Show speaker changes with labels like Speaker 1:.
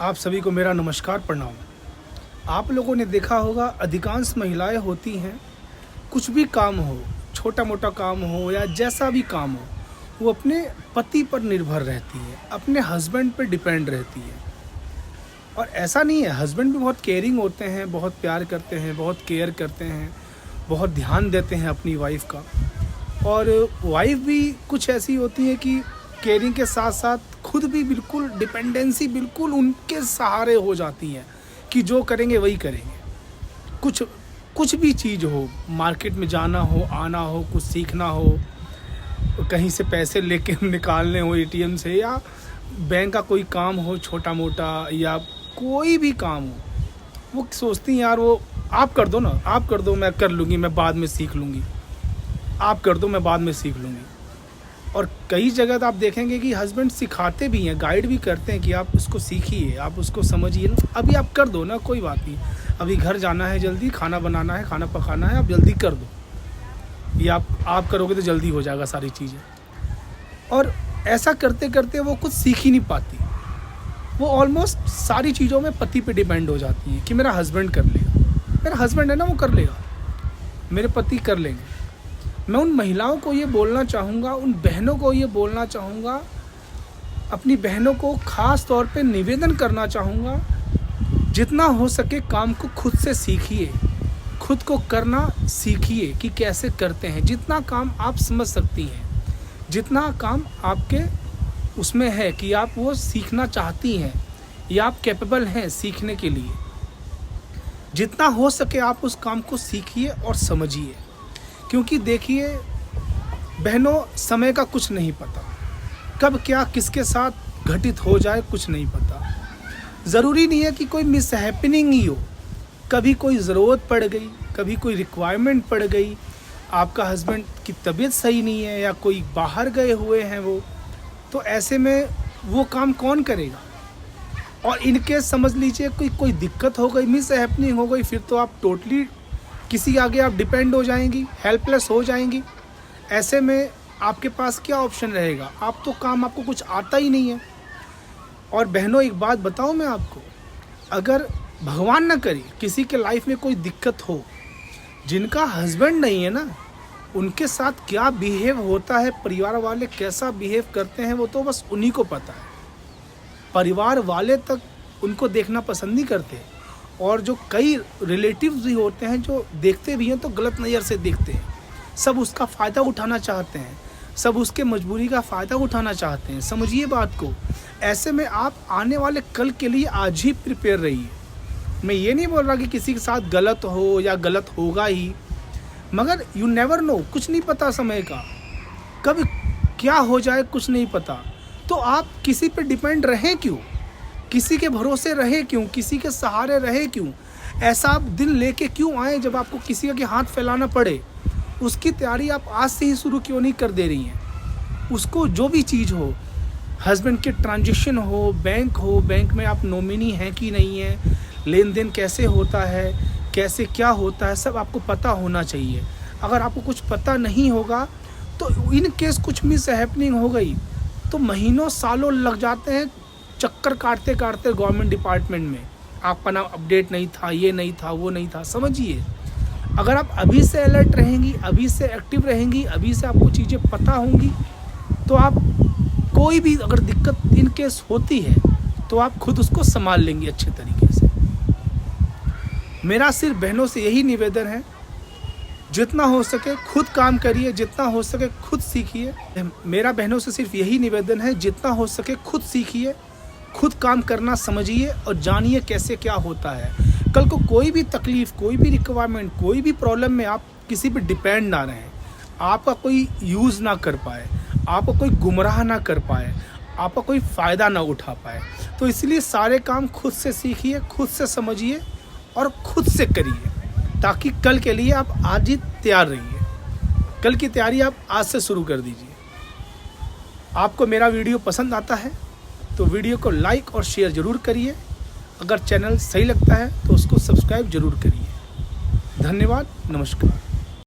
Speaker 1: आप सभी को मेरा नमस्कार प्रणाम। आप लोगों ने देखा होगा अधिकांश महिलाएं होती हैं, कुछ भी काम हो, छोटा मोटा काम हो या जैसा भी काम हो, वो अपने पति पर निर्भर रहती है, अपने हस्बैंड पर डिपेंड रहती है। और ऐसा नहीं है, हस्बैंड भी बहुत केयरिंग होते हैं, बहुत प्यार करते हैं, बहुत केयर करते हैं, बहुत ध्यान देते हैं अपनी वाइफ का। और वाइफ भी कुछ ऐसी होती है कि केयरिंग के साथ साथ खुद भी बिल्कुल डिपेंडेंसी बिल्कुल उनके सहारे हो जाती हैं कि जो करेंगे वही करेंगे। कुछ भी चीज़ हो, मार्केट में जाना हो, आना हो, कुछ सीखना हो, कहीं से पैसे लेके निकालने हो एटीएम से, या बैंक का कोई काम हो छोटा मोटा, या कोई भी काम हो, वो सोचती हैं यार वो आप कर दो ना, आप कर दो, मैं कर लूँगी, मैं बाद में सीख लूँगी, आप कर दो, मैं बाद में सीख लूँगी। और कई जगह तो आप देखेंगे कि हस्बैंड सिखाते भी हैं, गाइड भी करते हैं कि आप उसको सीखिए, आप उसको समझिए, अभी आप कर दो ना, कोई बात नहीं, अभी घर जाना है, जल्दी खाना बनाना है, खाना पकाना है, आप जल्दी कर दो, या आप करोगे तो जल्दी हो जाएगा सारी चीज़ें। और ऐसा करते करते वो कुछ सीख ही नहीं पाती, वो ऑलमोस्ट सारी चीज़ों में पति पे डिपेंड हो जाती है कि मेरा हस्बैंड कर लेगा, मेरा हस्बैंड है ना, वो कर लेगा, मेरे पति कर लेंगे। मैं उन महिलाओं को ये बोलना चाहूँगा, उन बहनों को ये बोलना चाहूँगा, अपनी बहनों को ख़ास तौर पे निवेदन करना चाहूँगा, जितना हो सके काम को खुद से सीखिए, खुद को करना सीखिए कि कैसे करते हैं। जितना काम आप समझ सकती हैं, जितना काम आपके उसमें है कि आप वो सीखना चाहती हैं या आप कैपेबल हैं सीखने के लिए, जितना हो सके आप उस काम को सीखिए और समझिए। क्योंकि देखिए बहनों, समय का कुछ नहीं पता, कब क्या किसके साथ घटित हो जाए कुछ नहीं पता। ज़रूरी नहीं है कि कोई मिसहैपनिंग ही हो, कभी कोई ज़रूरत पड़ गई, कभी कोई रिक्वायरमेंट पड़ गई, आपका हस्बैंड की तबीयत सही नहीं है या कोई बाहर गए हुए हैं वो, तो ऐसे में वो काम कौन करेगा। और इनके समझ लीजिए कोई दिक्कत हो गई, मिसहैपनिंग हो गई, फिर तो आप टोटली किसी आगे आप डिपेंड हो जाएंगी, हेल्पलेस हो जाएंगी। ऐसे में आपके पास क्या ऑप्शन रहेगा, आप तो काम आपको कुछ आता ही नहीं है। और बहनों, एक बात बताऊं मैं आपको, अगर भगवान ना करे किसी के लाइफ में कोई दिक्कत हो, जिनका हस्बैंड नहीं है ना, उनके साथ क्या बिहेव होता है, परिवार वाले कैसा बिहेव करते हैं, वो तो बस उन्हीं को पता है। परिवार वाले तक उनको देखना पसंद नहीं करते, और जो कई रिलेटिव्स भी होते हैं जो देखते भी हैं तो गलत नज़र से देखते हैं, सब उसका फ़ायदा उठाना चाहते हैं, सब उसके मजबूरी का फ़ायदा उठाना चाहते हैं। समझिए बात को। ऐसे में आप आने वाले कल के लिए आज ही प्रिपेयर रहिए। मैं ये नहीं बोल रहा कि किसी के साथ गलत हो या गलत होगा ही, मगर यू नेवर नो, कुछ नहीं पता समय का, कब क्या हो जाए कुछ नहीं पता। तो आप किसी पे डिपेंड रहें क्यों, किसी के भरोसे रहे क्यों, किसी के सहारे रहे क्यों, ऐसा आप दिल लेके क्यों आए जब आपको किसी के हाथ फैलाना पड़े। उसकी तैयारी आप आज से ही शुरू क्यों नहीं कर दे रही हैं। उसको जो भी चीज़ हो, हस्बैंड के ट्रांजैक्शन हो, बैंक में आप नॉमिनी हैं कि नहीं है, लेन देन कैसे होता है, कैसे क्या होता है, सब आपको पता होना चाहिए। अगर आपको कुछ पता नहीं होगा तो इन केस कुछ मिसहैपनिंग हो गई तो महीनों सालों लग जाते हैं चक्कर काटते काटते गवर्नमेंट डिपार्टमेंट में। आपका नाम अपडेट नहीं था, ये नहीं था, वो नहीं था। समझिए, अगर आप अभी से अलर्ट रहेंगी, अभी से एक्टिव रहेंगी, अभी से आपको चीज़ें पता होंगी, तो आप कोई भी अगर दिक्कत इन केस होती है तो आप खुद उसको संभाल लेंगी अच्छे तरीके से। मेरा सिर्फ बहनों से यही निवेदन है, जितना हो सके खुद काम करिए, जितना हो सके खुद सीखिए। मेरा बहनों से सिर्फ यही निवेदन है, जितना हो सके खुद सीखिए, खुद काम करना समझिए और जानिए कैसे क्या होता है। कल को कोई भी तकलीफ़, कोई भी रिक्वायरमेंट, कोई भी प्रॉब्लम में आप किसी पे डिपेंड ना रहें, आपका कोई यूज़ ना कर पाए, आपको कोई गुमराह ना कर पाए, आपका कोई फ़ायदा ना उठा पाए। तो इसलिए सारे काम खुद से सीखिए, खुद से समझिए और खुद से करिए, ताकि कल के लिए आप आज ही तैयार रहिए। कल की तैयारी आप आज से शुरू कर दीजिए। आपको मेरा वीडियो पसंद आता है तो वीडियो को लाइक और शेयर ज़रूर करिए। अगर चैनल सही लगता है तो उसको सब्सक्राइब ज़रूर करिए। धन्यवाद, नमस्कार।